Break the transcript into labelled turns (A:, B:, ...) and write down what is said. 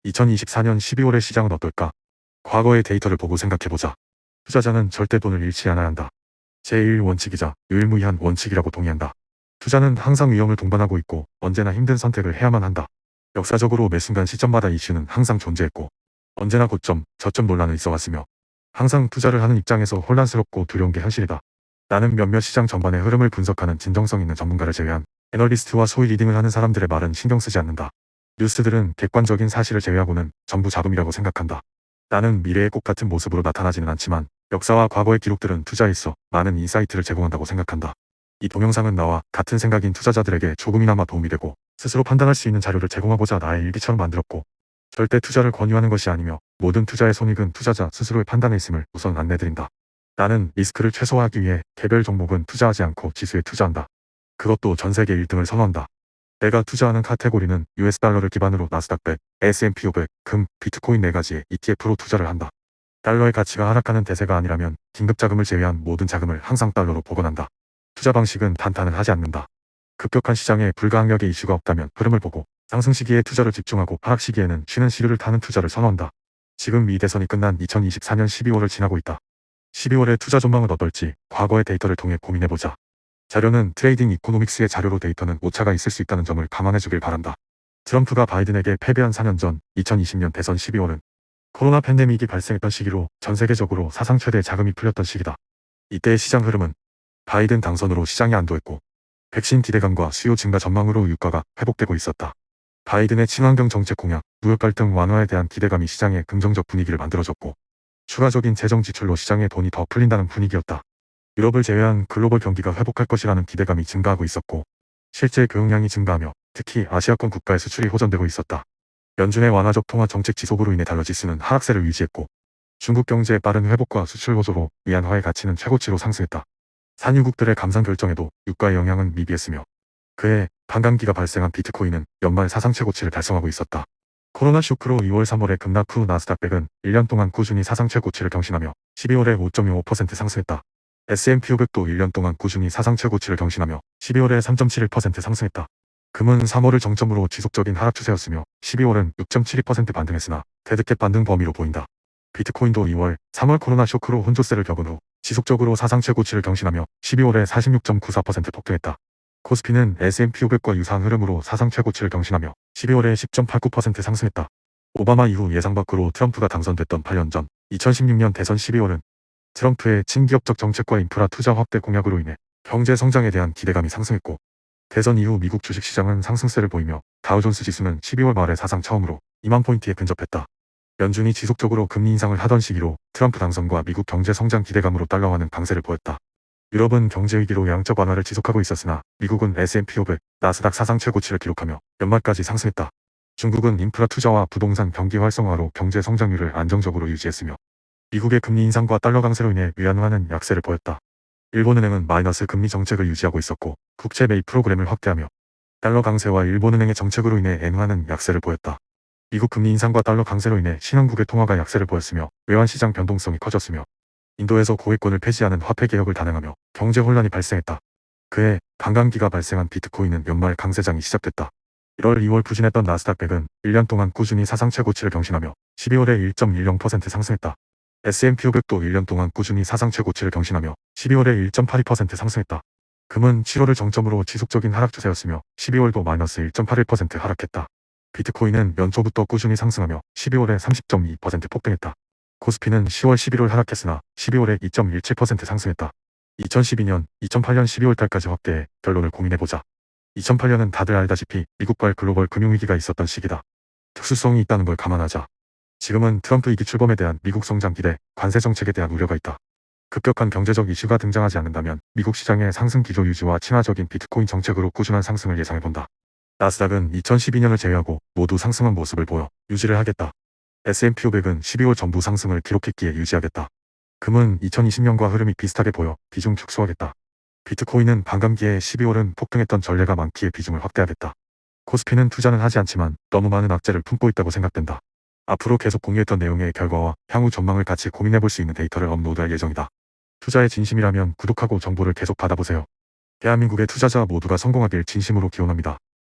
A: 2024년 12월의 시장은 어떨까? 과거의 데이터를 보고 생각해보자. 투자자는 절대 돈을 잃지 않아야 한다. 제1원칙이자 유일무이한 원칙이라고 동의한다. 투자는 항상 위험을 동반하고 있고 언제나 힘든 선택을 해야만 한다. 역사적으로 매 순간 시점마다 이슈는 항상 존재했고 언제나 고점, 저점 논란은 있어왔으며 항상 투자를 하는 입장에서 혼란스럽고 두려운 게 현실이다. 나는 몇몇 시장 전반의 흐름을 분석하는 진정성 있는 전문가를 제외한 애널리스트와 소위 리딩을 하는 사람들의 말은 신경 쓰지 않는다. 뉴스들은 객관적인 사실을 제외하고는 전부 잡음이라고 생각한다. 나는 미래의 꽃 같은 모습으로 나타나지는 않지만 역사와 과거의 기록들은 투자에 있어 많은 인사이트를 제공한다고 생각한다. 이 동영상은 나와 같은 생각인 투자자들에게 조금이나마 도움이 되고 스스로 판단할 수 있는 자료를 제공하고자 나의 일기처럼 만들었고 절대 투자를 권유하는 것이 아니며 모든 투자의 손익은 투자자 스스로의 판단에 있음을 우선 안내드린다. 나는 리스크를 최소화하기 위해 개별 종목은 투자하지 않고 지수에 투자한다. 그것도 전 세계 1등을 선호한다. 내가 투자하는 카테고리는 US 달러를 기반으로 나스닥 100, S&P 500, 금, 비트코인 4가지의 ETF로 투자를 한다. 달러의 가치가 하락하는 대세가 아니라면 긴급 자금을 제외한 모든 자금을 항상 달러로 보관한다. 투자 방식은 단타는 하지 않는다. 급격한 시장에 불가항력의 이슈가 없다면 흐름을 보고 상승 시기에 투자를 집중하고 하락 시기에는 쉬는 시류를 타는 투자를 선호한다. 지금 미 대선이 끝난 2024년 12월을 지나고 있다. 12월의 투자 전망은 어떨지 과거의 데이터를 통해 고민해보자. 자료는 트레이딩 이코노믹스의 자료로 데이터는 오차가 있을 수 있다는 점을 감안해주길 바란다. 트럼프가 바이든에게 패배한 4년 전 2020년 대선 12월은 코로나 팬데믹이 발생했던 시기로 전 세계적으로 사상 최대 자금이 풀렸던 시기다. 이때의 시장 흐름은 바이든 당선으로 시장이 안도했고 백신 기대감과 수요 증가 전망으로 유가가 회복되고 있었다. 바이든의 친환경 정책 공약, 무역 갈등 완화에 대한 기대감이 시장에 긍정적 분위기를 만들어줬고 추가적인 재정 지출로 시장에 돈이 더 풀린다는 분위기였다. 유럽을 제외한 글로벌 경기가 회복할 것이라는 기대감이 증가하고 있었고 실제 교역량이 증가하며 특히 아시아권 국가의 수출이 호전되고 있었다. 연준의 완화적 통화 정책 지속으로 인해 달러 지수는 하락세를 유지했고 중국 경제의 빠른 회복과 수출 호조로 위안화의 가치는 최고치로 상승했다. 산유국들의 감산 결정에도 유가의 영향은 미비했으며 그해 반감기가 발생한 비트코인은 연말 사상 최고치를 달성하고 있었다. 코로나 쇼크로 2월 3월에 급락 후 나스닥 100은 1년 동안 꾸준히 사상 최고치를 경신하며 12월에 5.25% 상승했다. S&P 500도 1년 동안 꾸준히 사상 최고치를 경신하며 12월에 3.71% 상승했다. 금은 3월을 정점으로 지속적인 하락 추세였으며 12월은 6.72% 반등했으나 데드캣 반등 범위로 보인다. 비트코인도 2월, 3월 코로나 쇼크로 혼조세를 겪은 후 지속적으로 사상 최고치를 경신하며 12월에 46.94% 폭등했다. 코스피는 S&P 500과 유사한 흐름으로 사상 최고치를 경신하며 12월에 10.89% 상승했다. 오바마 이후 예상 밖으로 트럼프가 당선됐던 8년 전 2016년 대선 12월은 트럼프의 친기업적 정책과 인프라 투자 확대 공약으로 인해 경제 성장에 대한 기대감이 상승했고 대선 이후 미국 주식시장은 상승세를 보이며 다우존스 지수는 12월 말에 사상 처음으로 2만 포인트에 근접했다. 연준이 지속적으로 금리 인상을 하던 시기로 트럼프 당선과 미국 경제 성장 기대감으로 달러화는 강세를 보였다. 유럽은 경제 위기로 양적 완화를 지속하고 있었으나 미국은 S&P 500, 나스닥 사상 최고치를 기록하며 연말까지 상승했다. 중국은 인프라 투자와 부동산 경기 활성화로 경제 성장률을 안정적으로 유지했으며 미국의 금리 인상과 달러 강세로 인해 위안화는 약세를 보였다. 일본은행은 마이너스 금리 정책을 유지하고 있었고 국채 매입 프로그램을 확대하며 달러 강세와 일본은행의 정책으로 인해 엔화는 약세를 보였다. 미국 금리 인상과 달러 강세로 인해 신흥국의 통화가 약세를 보였으며 외환시장 변동성이 커졌으며 인도에서 고액권을 폐지하는 화폐 개혁을 단행하며 경제 혼란이 발생했다. 그해 반감기가 발생한 비트코인은 연말 강세장이 시작됐다. 1월 2월 부진했던 나스닥 100은 1년 동안 꾸준히 사상 최고치를 경신하며 12월에 1.10% 상승했다. S&P 500도 1년 동안 꾸준히 사상 최고치를 경신하며 12월에 1.82% 상승했다. 금은 7월을 정점으로 지속적인 하락 추세였으며 12월도 마이너스 1.81% 하락했다. 비트코인은 연초부터 꾸준히 상승하며 12월에 30.2% 폭등했다. 코스피는 10월 11월 하락했으나 12월에 2.17% 상승했다. 2012년, 2008년 12월 달까지 확대해 결론을 고민해보자. 2008년은 다들 알다시피 미국발 글로벌 금융위기가 있었던 시기다. 특수성이 있다는 걸 감안하자. 지금은 트럼프 2기 출범에 대한 미국 성장 기대, 관세 정책에 대한 우려가 있다. 급격한 경제적 이슈가 등장하지 않는다면 미국 시장의 상승 기조 유지와 친화적인 비트코인 정책으로 꾸준한 상승을 예상해본다. 나스닥은 2012년을 제외하고 모두 상승한 모습을 보여 유지를 하겠다. S&P 500은 12월 전부 상승을 기록했기에 유지하겠다. 금은 2020년과 흐름이 비슷하게 보여 비중 축소하겠다. 비트코인은 반감기에 12월은 폭등했던 전례가 많기에 비중을 확대하겠다. 코스피는 투자는 하지 않지만 너무 많은 악재를 품고 있다고 생각된다. 앞으로 계속 공유했던 내용의 결과와 향후 전망을 같이 고민해볼 수 있는 데이터를 업로드할 예정이다. 투자에 진심이라면 구독하고 정보를 계속 받아보세요. 대한민국의 투자자 모두가 성공하길 진심으로 기원합니다.